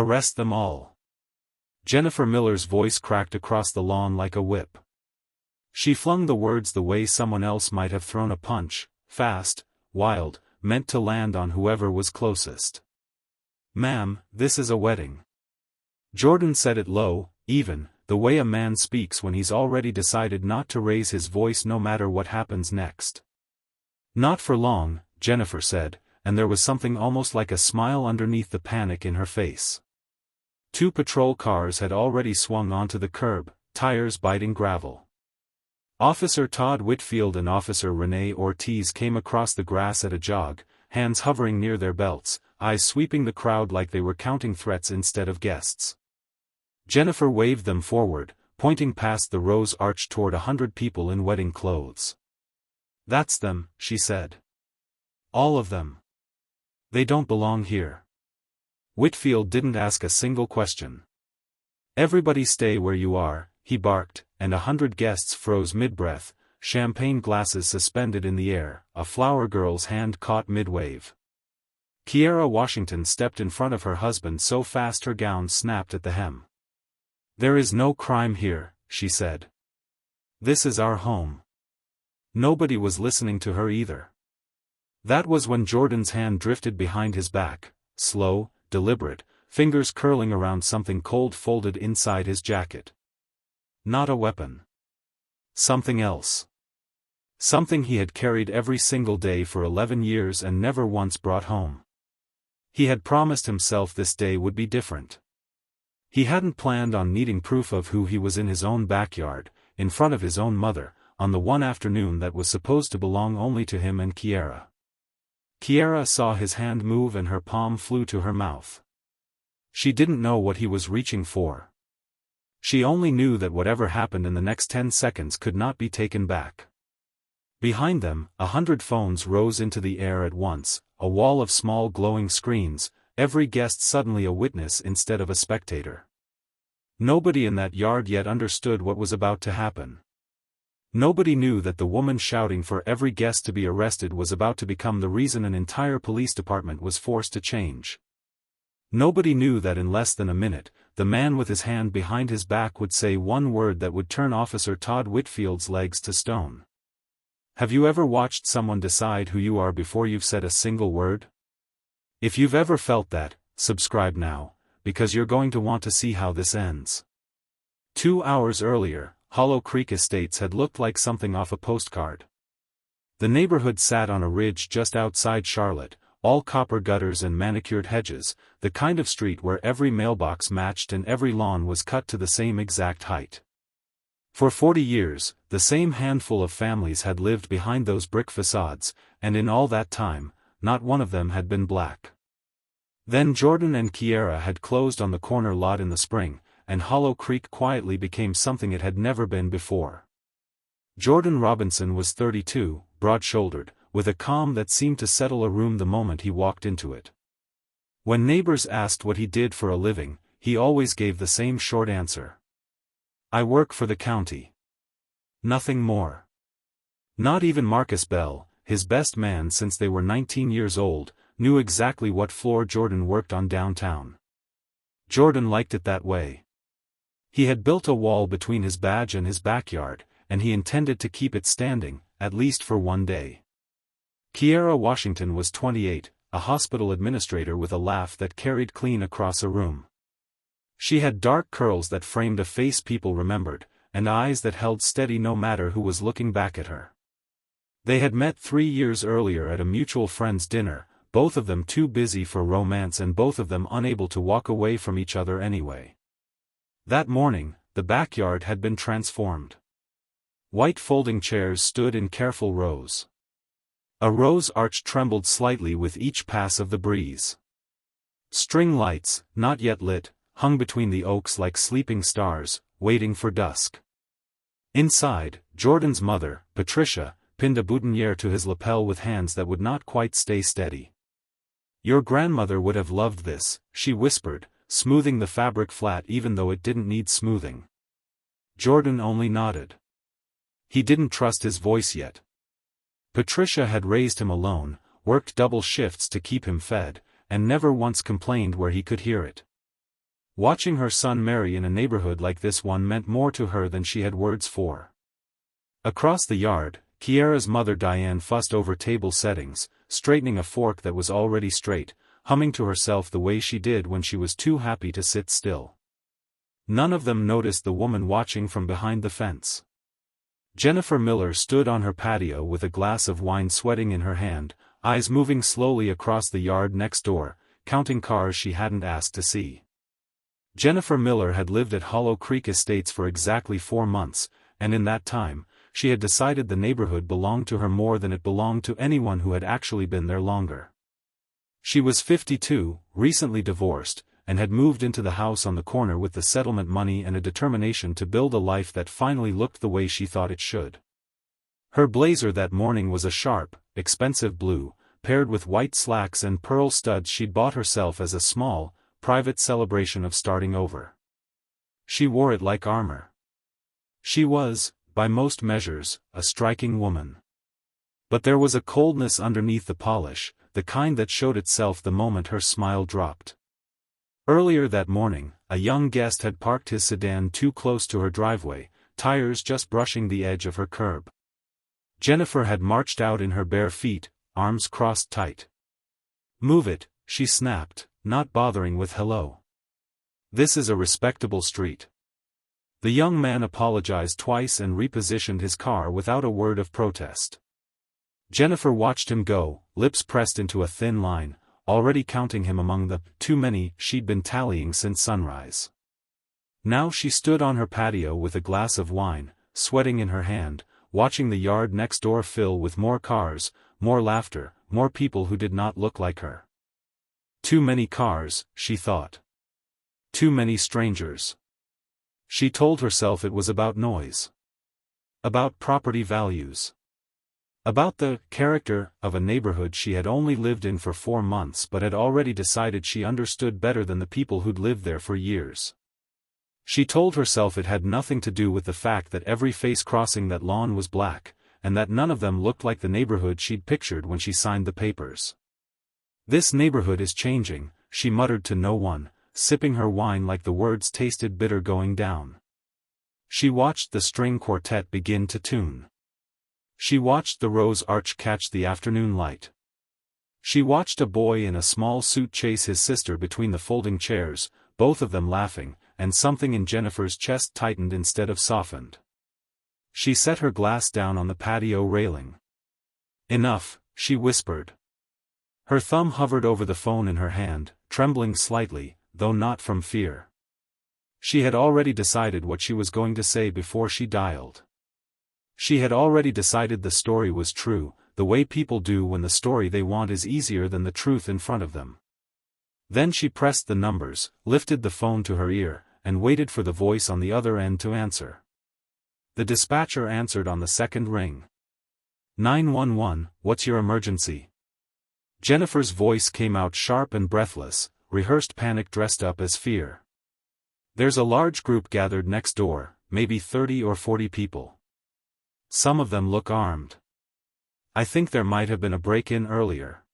Arrest them all. Jennifer Miller's voice cracked across the lawn like a whip. She flung the words the way someone else might have thrown a punch, fast, wild, meant to land on whoever was closest. "Ma'am, this is a wedding." Jordan said it low, even, the way a man speaks when he's already decided not to raise his voice no matter what happens next. "Not for long," Jennifer said, and there was something almost like a smile underneath the panic in her face. 2 patrol cars had already swung onto the curb, tires biting gravel. Officer Todd Whitfield and Officer Renee Ortiz came across the grass at a jog, hands hovering near their belts, eyes sweeping the crowd like they were counting threats instead of guests. Jennifer waved them forward, pointing past the rose arch toward 100 people in wedding clothes. "That's them," she said. "All of them. They don't belong here." Whitfield didn't ask a single question. "Everybody stay where you are," he barked, and 100 guests froze mid-breath, champagne glasses suspended in the air, a flower girl's hand caught mid-wave. Kiera Washington stepped in front of her husband so fast her gown snapped at the hem. "There is no crime here," she said. "This is our home." Nobody was listening to her either. That was when Jordan's hand drifted behind his back, slow, deliberate, fingers curling around something cold folded inside his jacket. Not a weapon. Something else. Something he had carried every single day for 11 years and never once brought home. He had promised himself this day would be different. He hadn't planned on needing proof of who he was in his own backyard, in front of his own mother, on the one afternoon that was supposed to belong only to him and Kiera. Kiera saw his hand move and her palm flew to her mouth. She didn't know what he was reaching for. She only knew that whatever happened in the next 10 seconds could not be taken back. Behind them, 100 phones rose into the air at once, a wall of small glowing screens, every guest suddenly a witness instead of a spectator. Nobody in that yard yet understood what was about to happen. Nobody knew that the woman shouting for every guest to be arrested was about to become the reason an entire police department was forced to change. Nobody knew that in less than a minute, the man with his hand behind his back would say one word that would turn Officer Todd Whitfield's legs to stone. Have you ever watched someone decide who you are before you've said a single word? If you've ever felt that, subscribe now, because you're going to want to see how this ends. 2 hours earlier, Hollow Creek Estates had looked like something off a postcard. The neighborhood sat on a ridge just outside Charlotte, all copper gutters and manicured hedges, the kind of street where every mailbox matched and every lawn was cut to the same exact height. For 40 years, the same handful of families had lived behind those brick facades, and in all that time, not one of them had been black. Then Jordan and Kiera had closed on the corner lot in the spring, and Hollow Creek quietly became something it had never been before. Jordan Robinson was 32, broad-shouldered, with a calm that seemed to settle a room the moment he walked into it. When neighbors asked what he did for a living, he always gave the same short answer. "I work for the county." Nothing more. Not even Marcus Bell, his best man since they were 19 years old, knew exactly what floor Jordan worked on downtown. Jordan liked it that way. He had built a wall between his badge and his backyard, and he intended to keep it standing, at least for one day. Kiera Washington was 28, a hospital administrator with a laugh that carried clean across a room. She had dark curls that framed a face people remembered, and eyes that held steady no matter who was looking back at her. They had met 3 years earlier at a mutual friend's dinner, both of them too busy for romance and both of them unable to walk away from each other anyway. That morning, the backyard had been transformed. White folding chairs stood in careful rows. A rose arch trembled slightly with each pass of the breeze. String lights, not yet lit, hung between the oaks like sleeping stars, waiting for dusk. Inside, Jordan's mother, Patricia, pinned a boutonniere to his lapel with hands that would not quite stay steady. "Your grandmother would have loved this," she whispered, smoothing the fabric flat even though it didn't need smoothing. Jordan only nodded. He didn't trust his voice yet. Patricia had raised him alone, worked double shifts to keep him fed, and never once complained where he could hear it. Watching her son marry in a neighborhood like this one meant more to her than she had words for. Across the yard, Kiara's mother Diane fussed over table settings, straightening a fork that was already straight, humming to herself the way she did when she was too happy to sit still. None of them noticed the woman watching from behind the fence. Jennifer Miller stood on her patio with a glass of wine sweating in her hand, eyes moving slowly across the yard next door, counting cars she hadn't asked to see. Jennifer Miller had lived at Hollow Creek Estates for exactly 4 months, and in that time, she had decided the neighborhood belonged to her more than it belonged to anyone who had actually been there longer. She was 52, recently divorced, and had moved into the house on the corner with the settlement money and a determination to build a life that finally looked the way she thought it should. Her blazer that morning was a sharp, expensive blue, paired with white slacks and pearl studs she'd bought herself as a small, private celebration of starting over. She wore it like armor. She was, by most measures, a striking woman. But there was a coldness underneath the polish, the kind that showed itself the moment her smile dropped. Earlier that morning, a young guest had parked his sedan too close to her driveway, tires just brushing the edge of her curb. Jennifer had marched out in her bare feet, arms crossed tight. "Move it," she snapped, not bothering with hello. "This is a respectable street." The young man apologized twice and repositioned his car without a word of protest. Jennifer watched him go, lips pressed into a thin line, already counting him among the too many she'd been tallying since sunrise. Now she stood on her patio with a glass of wine, sweating in her hand, watching the yard next door fill with more cars, more laughter, more people who did not look like her. Too many cars, she thought. Too many strangers. She told herself it was about noise. About property values. About the character of a neighborhood she had only lived in for 4 months but had already decided she understood better than the people who'd lived there for years. She told herself it had nothing to do with the fact that every face crossing that lawn was black, and that none of them looked like the neighborhood she'd pictured when she signed the papers. "This neighborhood is changing," she muttered to no one, sipping her wine like the words tasted bitter going down. She watched the string quartet begin to tune. She watched the rose arch catch the afternoon light. She watched a boy in a small suit chase his sister between the folding chairs, both of them laughing, and something in Jennifer's chest tightened instead of softened. She set her glass down on the patio railing. "Enough," she whispered. Her thumb hovered over the phone in her hand, trembling slightly, though not from fear. She had already decided what she was going to say before she dialed. She had already decided the story was true, the way people do when the story they want is easier than the truth in front of them. Then she pressed the numbers, lifted the phone to her ear, and waited for the voice on the other end to answer. The dispatcher answered on the second ring. 911, what's your emergency? Jennifer's voice came out sharp and breathless, rehearsed panic dressed up as fear. There's a large group gathered next door, maybe 30 or 40 people. Some of them look armed. I think there might have been a break-in earlier.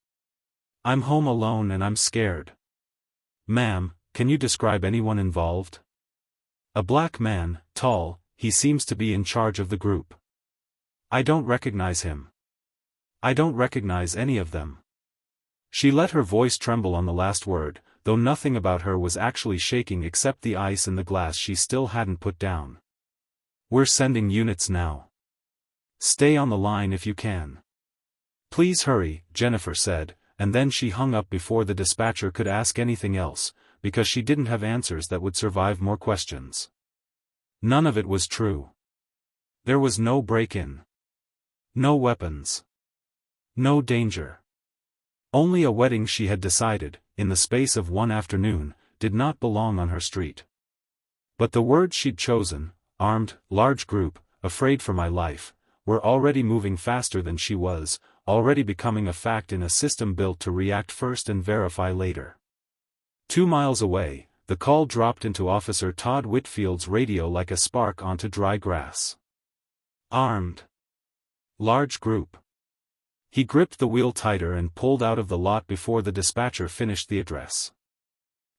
I'm home alone and I'm scared. Ma'am, can you describe anyone involved? A black man, tall, he seems to be in charge of the group. I don't recognize him. I don't recognize any of them. She let her voice tremble on the last word, though nothing about her was actually shaking except the ice in the glass she still hadn't put down. We're sending units now. Stay on the line if you can. Please hurry, Jennifer said, and then she hung up before the dispatcher could ask anything else, because she didn't have answers that would survive more questions. None of it was true. There was no break-in. No weapons. No danger. Only a wedding she had decided, in the space of one afternoon, did not belong on her street. But the words she'd chosen, armed, large group, afraid for my life, were already moving faster than she was, already becoming a fact in a system built to react first and verify later. 2 miles away, the call dropped into Officer Todd Whitfield's radio like a spark onto dry grass. Armed. Large group. He gripped the wheel tighter and pulled out of the lot before the dispatcher finished the address.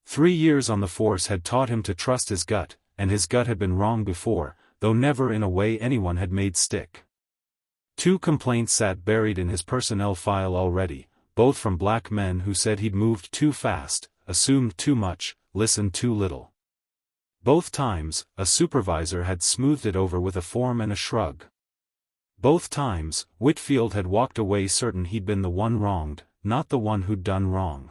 3 years on the force had taught him to trust his gut, and his gut had been wrong before, though never in a way anyone had made stick. 2 complaints sat buried in his personnel file already, both from black men who said he'd moved too fast, assumed too much, listened too little. Both times, a supervisor had smoothed it over with a form and a shrug. Both times, Whitfield had walked away certain he'd been the one wronged, not the one who'd done wrong.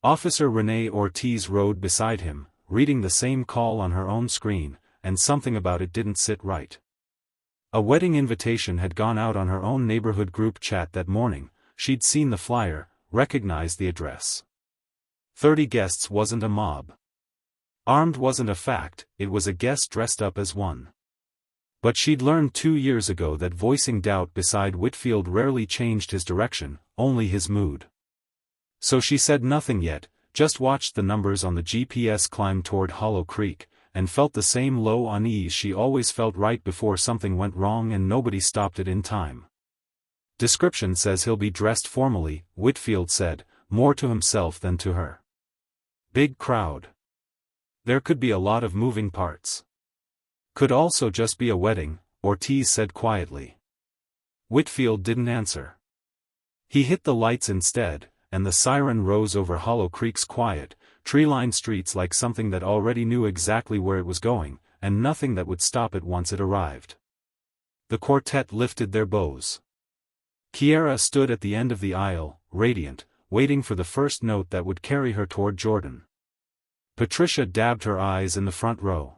Officer Renee Ortiz rode beside him, reading the same call on her own screen, and something about it didn't sit right. A wedding invitation had gone out on her own neighborhood group chat that morning. She'd seen the flyer, recognized the address. 30 guests wasn't a mob. Armed wasn't a fact, it was a guest dressed up as one. But she'd learned 2 years ago that voicing doubt beside Whitfield rarely changed his direction, only his mood. So she said nothing yet, just watched the numbers on the GPS climb toward Hollow Creek, and felt the same low unease she always felt right before something went wrong and nobody stopped it in time. Description says he'll be dressed formally, Whitfield said, more to himself than to her. Big crowd. There could be a lot of moving parts. Could also just be a wedding, Ortiz said quietly. Whitfield didn't answer. He hit the lights instead, and the siren rose over Hollow Creek's quiet, tree-lined streets like something that already knew exactly where it was going, and nothing that would stop it once it arrived. The quartet lifted their bows. Kiera stood at the end of the aisle, radiant, waiting for the first note that would carry her toward Jordan. Patricia dabbed her eyes in the front row.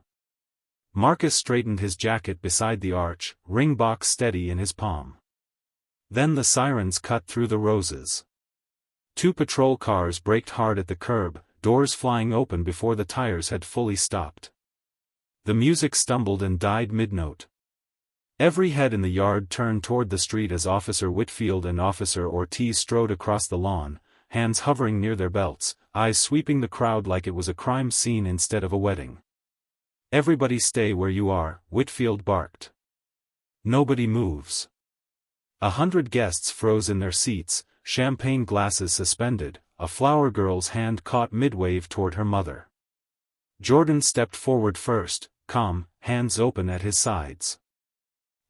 Marcus straightened his jacket beside the arch, ring box steady in his palm. Then the sirens cut through the roses. 2 patrol cars braked hard at the curb, doors flying open before the tires had fully stopped. The music stumbled and died mid-note. Every head in the yard turned toward the street as Officer Whitfield and Officer Ortiz strode across the lawn, hands hovering near their belts, eyes sweeping the crowd like it was a crime scene instead of a wedding. "Everybody stay where you are," Whitfield barked. "Nobody moves." 100 guests froze in their seats, champagne glasses suspended, a flower girl's hand caught mid-wave toward her mother. Jordan stepped forward first, calm, hands open at his sides.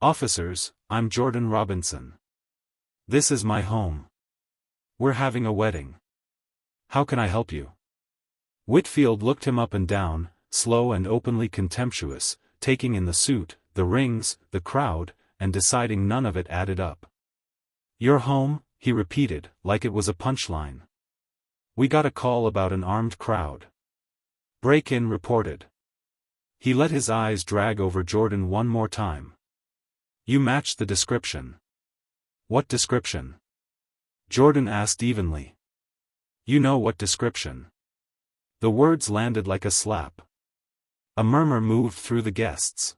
"Officers, I'm Jordan Robinson. This is my home. We're having a wedding. How can I help you?" Whitfield looked him up and down, slow and openly contemptuous, taking in the suit, the rings, the crowd, and deciding none of it added up. "Your home?" he repeated, like it was a punchline. "We got a call about an armed crowd. Break-in reported." He let his eyes drag over Jordan one more time. "You match the description." "What description?" Jordan asked evenly. "You know what description." The words landed like a slap. A murmur moved through the guests.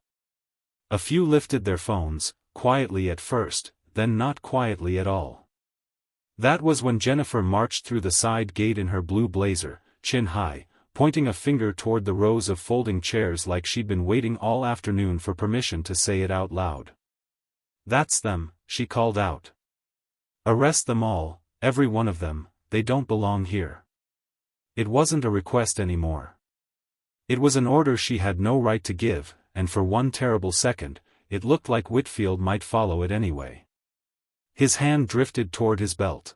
A few lifted their phones, quietly at first, then not quietly at all. That was when Jennifer marched through the side gate in her blue blazer, chin high, pointing a finger toward the rows of folding chairs like she'd been waiting all afternoon for permission to say it out loud. "That's them," she called out. "Arrest them all, every one of them, they don't belong here." It wasn't a request anymore. It was an order she had no right to give, and for one terrible second, it looked like Whitfield might follow it anyway. His hand drifted toward his belt.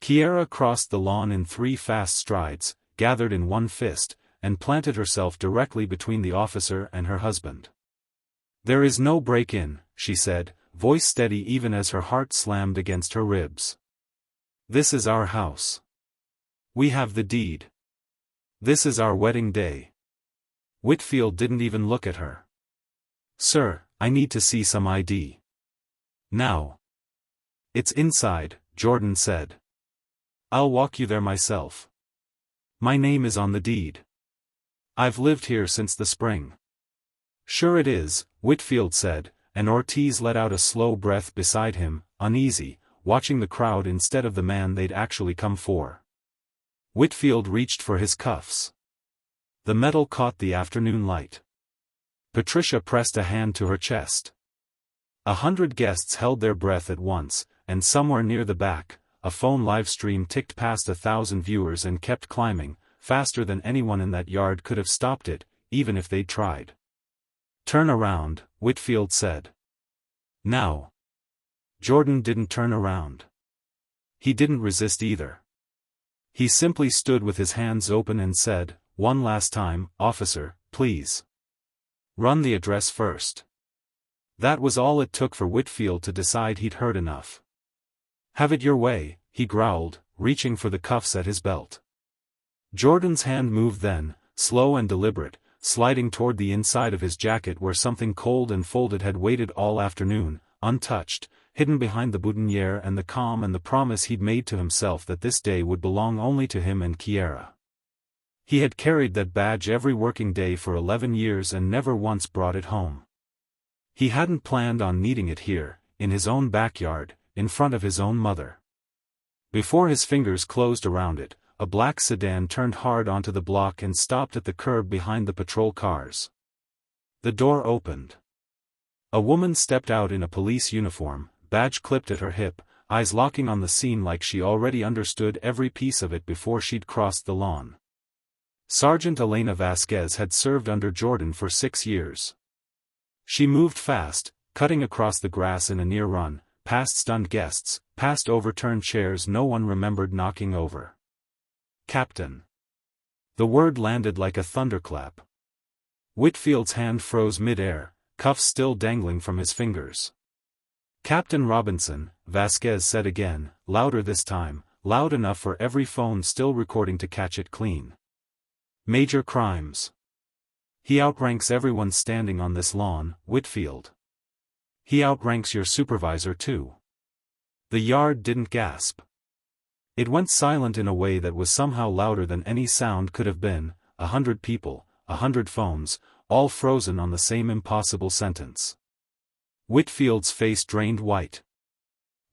Kiera crossed the lawn in 3 fast strides, gathered in one fist, and planted herself directly between the officer and her husband. "There is no break-in," she said, voice steady even as her heart slammed against her ribs. "This is our house. We have the deed. This is our wedding day." Whitfield didn't even look at her. "Sir, I need to see some ID. Now." "It's inside," Jordan said. "I'll walk you there myself. My name is on the deed. I've lived here since the spring." "Sure it is," Whitfield said, and Ortiz let out a slow breath beside him, uneasy, watching the crowd instead of the man they'd actually come for. Whitfield reached for his cuffs. The metal caught the afternoon light. Patricia pressed a hand to her chest. 100 guests held their breath at once, and somewhere near the back, a phone live stream ticked past 1,000 viewers and kept climbing, faster than anyone in that yard could have stopped it, even if they'd tried. "Turn around," Whitfield said. "Now." Jordan didn't turn around. He didn't resist either. He simply stood with his hands open and said, "One last time, officer, please. Run the address first." That was all it took for Whitfield to decide he'd heard enough. "Have it your way," he growled, reaching for the cuffs at his belt. Jordan's hand moved then, slow and deliberate, sliding toward the inside of his jacket where something cold and folded had waited all afternoon, untouched, hidden behind the boutonniere and the calm and the promise he'd made to himself that this day would belong only to him and Kiera. He had carried that badge every working day for 11 years and never once brought it home. He hadn't planned on needing it here, in his own backyard, in front of his own mother. Before his fingers closed around it, a black sedan turned hard onto the block and stopped at the curb behind the patrol cars. The door opened. A woman stepped out in a police uniform, badge clipped at her hip, eyes locking on the scene like she already understood every piece of it before she'd crossed the lawn. Sergeant Elena Vasquez had served under Jordan for 6 years. She moved fast, cutting across the grass in a near run, past stunned guests, past overturned chairs no one remembered knocking over. "Captain." The word landed like a thunderclap. Whitfield's hand froze mid-air, cuffs still dangling from his fingers. "Captain Robinson," Vasquez said again, louder this time, loud enough for every phone still recording to catch it clean. "Major crimes. He outranks everyone standing on this lawn, Whitfield. He outranks your supervisor too." The yard didn't gasp. It went silent in a way that was somehow louder than any sound could have been, 100 people, 100 phones, all frozen on the same impossible sentence. Whitfield's face drained white.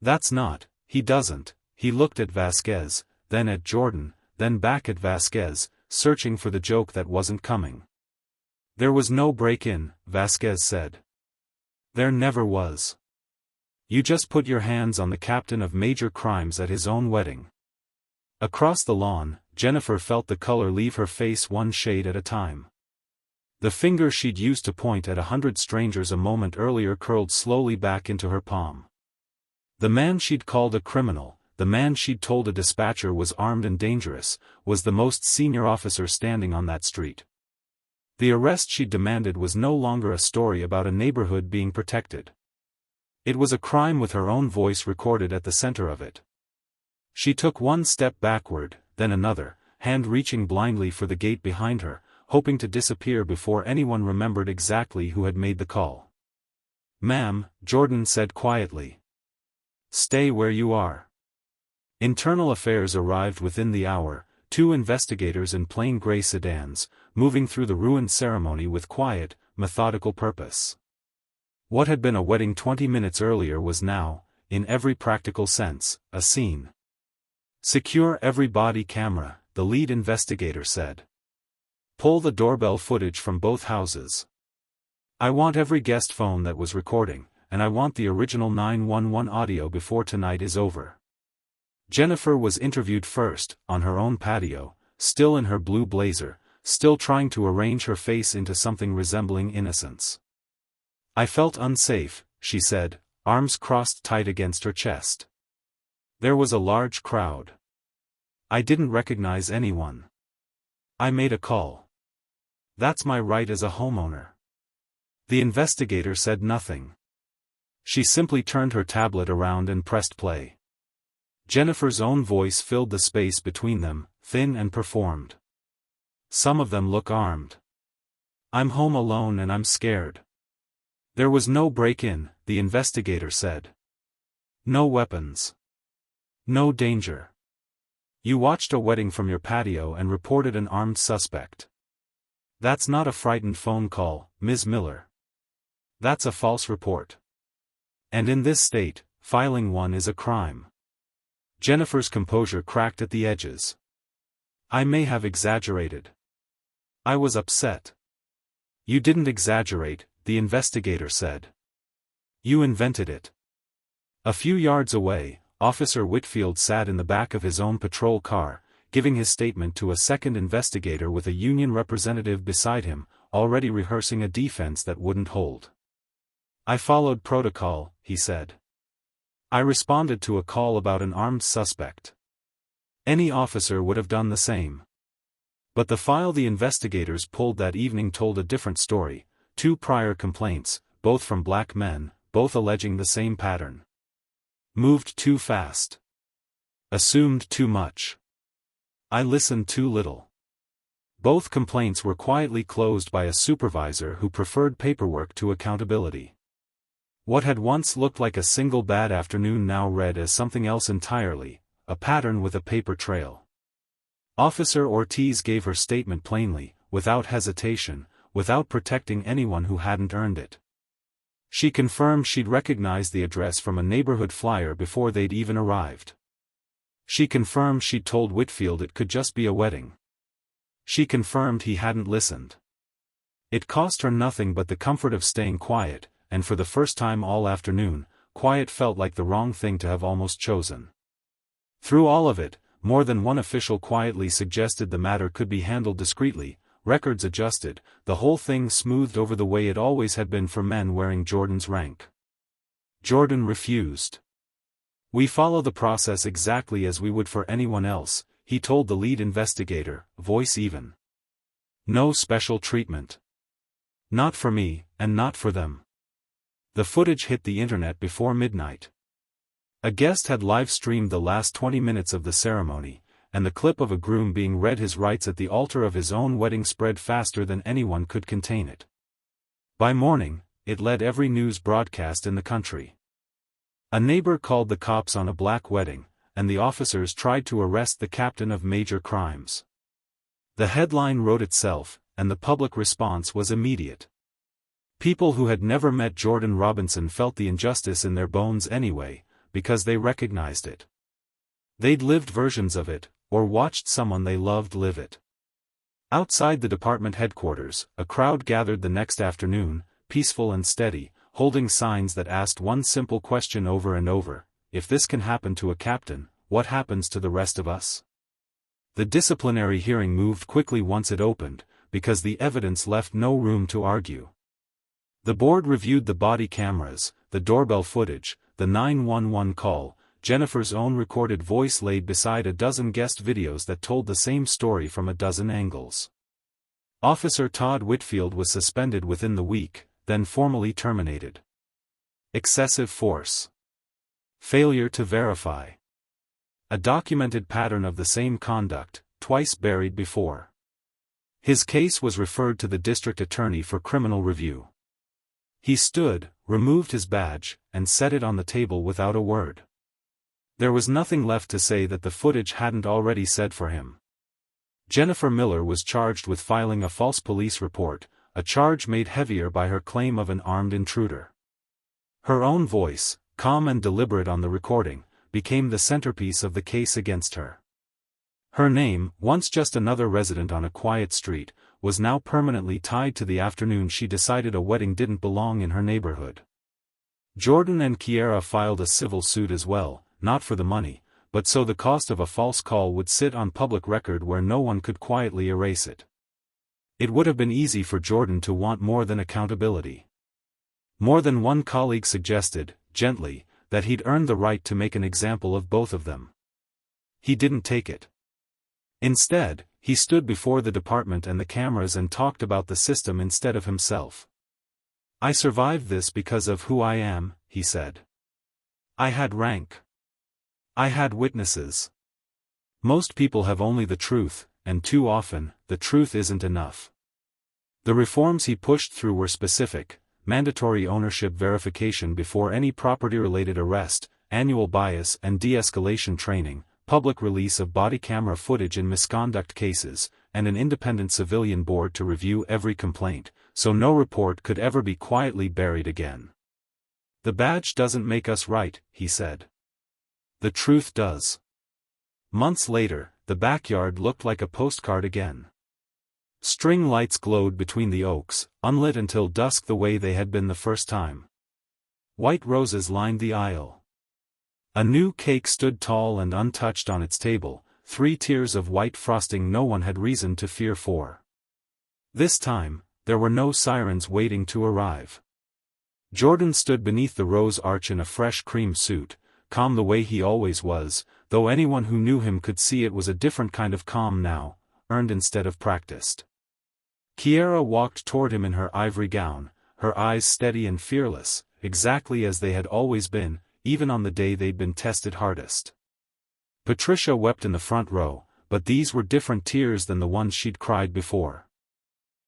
"That's not, he doesn't." He looked at Vasquez, then at Jordan, then back at Vasquez, searching for the joke that wasn't coming. "There was no break-in," Vasquez said. "There never was. You just put your hands on the captain of major crimes at his own wedding." Across the lawn, Jennifer felt the color leave her face one shade at a time. The finger she'd used to point at 100 strangers a moment earlier curled slowly back into her palm. The man she'd called a criminal, the man she'd told a dispatcher was armed and dangerous, was the most senior officer standing on that street. The arrest she'd demanded was no longer a story about a neighborhood being protected. It was a crime with her own voice recorded at the center of it. She took one step backward, then another, hand reaching blindly for the gate behind her, hoping to disappear before anyone remembered exactly who had made the call. "Ma'am," Jordan said quietly. "Stay where you are." Internal Affairs arrived within the hour, 2 investigators in plain gray sedans, moving through the ruined ceremony with quiet, methodical purpose. What had been a wedding 20 minutes earlier was now, in every practical sense, a scene. "Secure every body camera," the lead investigator said. "Pull the doorbell footage from both houses. I want every guest phone that was recording, and I want the original 911 audio before tonight is over." Jennifer was interviewed first, on her own patio, still in her blue blazer, still trying to arrange her face into something resembling innocence. "I felt unsafe," she said, arms crossed tight against her chest. There was a large crowd. "I didn't recognize anyone. I made a call. That's my right as a homeowner." The investigator said nothing. She simply turned her tablet around and pressed play. Jennifer's own voice filled the space between them, thin and performed. "Some of them look armed. I'm home alone and I'm scared." "There was no break-in," the investigator said. "No weapons. No danger. You watched a wedding from your patio and reported an armed suspect. That's not a frightened phone call, Ms. Miller. That's a false report. And in this state, filing one is a crime." Jennifer's composure cracked at the edges. "I may have exaggerated. I was upset." "You didn't exaggerate," the investigator said. "You invented it." A few yards away, Officer Whitfield sat in the back of his own patrol car, giving his statement to a second investigator with a union representative beside him, already rehearsing a defense that wouldn't hold. "I followed protocol," he said. "I responded to a call about an armed suspect. Any officer would have done the same." But the file the investigators pulled that evening told a different story: 2 prior complaints, both from black men, both alleging the same pattern. "Moved too fast. Assumed too much. I listened too little." Both complaints were quietly closed by a supervisor who preferred paperwork to accountability. What had once looked like a single bad afternoon now read as something else entirely, a pattern with a paper trail. Officer Ortiz gave her statement plainly, without hesitation, without protecting anyone who hadn't earned it. She confirmed she'd recognized the address from a neighborhood flyer before they'd even arrived. She confirmed she'd told Whitfield it could just be a wedding. She confirmed he hadn't listened. It cost her nothing but the comfort of staying quiet, and for the first time all afternoon, quiet felt like the wrong thing to have almost chosen. Through all of it, more than one official quietly suggested the matter could be handled discreetly, records adjusted, the whole thing smoothed over the way it always had been for men wearing Jordan's rank. Jordan refused. "We follow the process exactly as we would for anyone else," he told the lead investigator, voice even. "No special treatment. Not for me, and not for them." The footage hit the internet before midnight. A guest had live-streamed the last 20 minutes of the ceremony, and the clip of a groom being read his rights at the altar of his own wedding spread faster than anyone could contain it. By morning, it led every news broadcast in the country. A neighbor called the cops on a black wedding, and the officers tried to arrest the captain of major crimes. The headline wrote itself, and the public response was immediate. People who had never met Jordan Robinson felt the injustice in their bones anyway, because they recognized it. They'd lived versions of it, or watched someone they loved live it. Outside the department headquarters, a crowd gathered the next afternoon, peaceful and steady, holding signs that asked one simple question over and over: if this can happen to a captain, what happens to the rest of us? The disciplinary hearing moved quickly once it opened, because the evidence left no room to argue. The board reviewed the body cameras, the doorbell footage, the 911 call, Jennifer's own recorded voice laid beside a dozen guest videos that told the same story from a dozen angles. Officer Todd Whitfield was suspended within the week, then formally terminated. Excessive force. Failure to verify. A documented pattern of the same conduct, twice buried before. His case was referred to the district attorney for criminal review. He stood, removed his badge, and set it on the table without a word. There was nothing left to say that the footage hadn't already said for him. Jennifer Miller was charged with filing a false police report, a charge made heavier by her claim of an armed intruder. Her own voice, calm and deliberate on the recording, became the centerpiece of the case against her. Her name, once just another resident on a quiet street, was now permanently tied to the afternoon she decided a wedding didn't belong in her neighborhood. Jordan and Kiera filed a civil suit as well, not for the money, but so the cost of a false call would sit on public record where no one could quietly erase it. It would have been easy for Jordan to want more than accountability. More than one colleague suggested, gently, that he'd earned the right to make an example of both of them. He didn't take it. Instead, he stood before the department and the cameras and talked about the system instead of himself. "I survived this because of who I am," he said. "I had rank. I had witnesses. Most people have only the truth, and too often, the truth isn't enough." The reforms he pushed through were specific: mandatory ownership verification before any property-related arrest, annual bias and de-escalation training, public release of body camera footage in misconduct cases, and an independent civilian board to review every complaint, so no report could ever be quietly buried again. "The badge doesn't make us right," he said. "The truth does." Months later, the backyard looked like a postcard again. String lights glowed between the oaks, unlit until dusk the way they had been the first time. White roses lined the aisle. A new cake stood tall and untouched on its table, 3 tiers of white frosting no one had reason to fear for. This time, there were no sirens waiting to arrive. Jordan stood beneath the rose arch in a fresh cream suit, calm the way he always was, though anyone who knew him could see it was a different kind of calm now, earned instead of practiced. Kiera walked toward him in her ivory gown, her eyes steady and fearless, exactly as they had always been, even on the day they'd been tested hardest. Patricia wept in the front row, but these were different tears than the ones she'd cried before.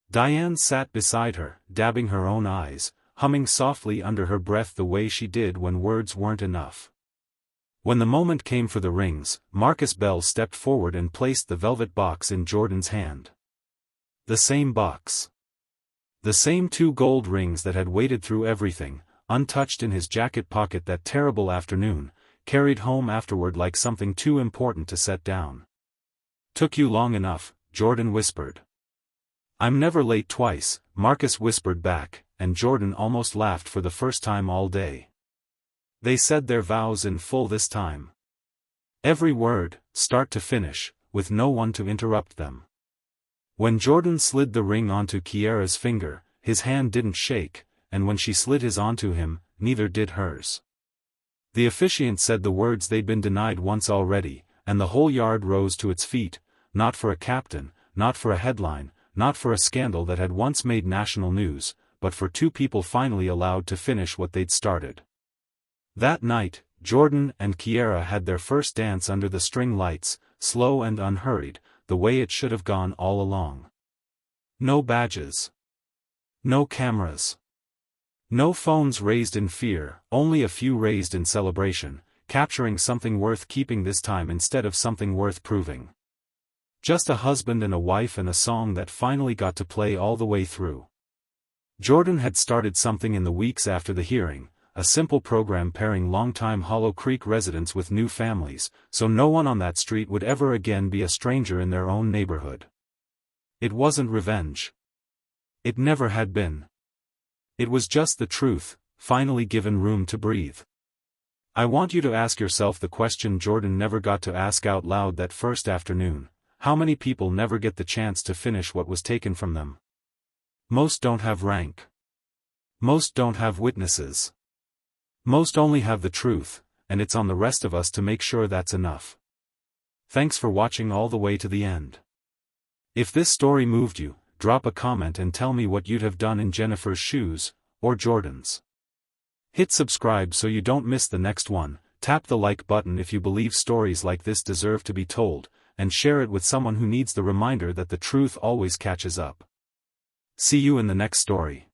Diane sat beside her, dabbing her own eyes, humming softly under her breath the way she did when words weren't enough. When the moment came for the rings, Marcus Bell stepped forward and placed the velvet box in Jordan's hand. The same box. The same 2 gold rings that had waited through everything, untouched in his jacket pocket that terrible afternoon, carried home afterward like something too important to set down. "Took you long enough," Jordan whispered. "I'm never late twice," Marcus whispered back, and Jordan almost laughed for the first time all day. They said their vows in full this time. Every word, start to finish, with no one to interrupt them. When Jordan slid the ring onto Kiera's finger, his hand didn't shake, and when she slid his onto him, neither did hers. The officiant said the words they'd been denied once already, and the whole yard rose to its feet, not for a captain, not for a headline, not for a scandal that had once made national news, but for 2 people finally allowed to finish what they'd started. That night, Jordan and Kiera had their first dance under the string lights, slow and unhurried, the way it should have gone all along. No badges. No cameras. No phones raised in fear, only a few raised in celebration, capturing something worth keeping this time instead of something worth proving. Just a husband and a wife and a song that finally got to play all the way through. Jordan had started something in the weeks after the hearing, a simple program pairing longtime Hollow Creek residents with new families, so no one on that street would ever again be a stranger in their own neighborhood. It wasn't revenge. It never had been. It was just the truth, finally given room to breathe. I want you to ask yourself the question Jordan never got to ask out loud that first afternoon: how many people never get the chance to finish what was taken from them? Most don't have rank. Most don't have witnesses. Most only have the truth, and it's on the rest of us to make sure that's enough. Thanks for watching all the way to the end. If this story moved you, drop a comment and tell me what you'd have done in Jennifer's shoes, or Jordan's. Hit subscribe so you don't miss the next one, tap the like button if you believe stories like this deserve to be told, and share it with someone who needs the reminder that the truth always catches up. See you in the next story.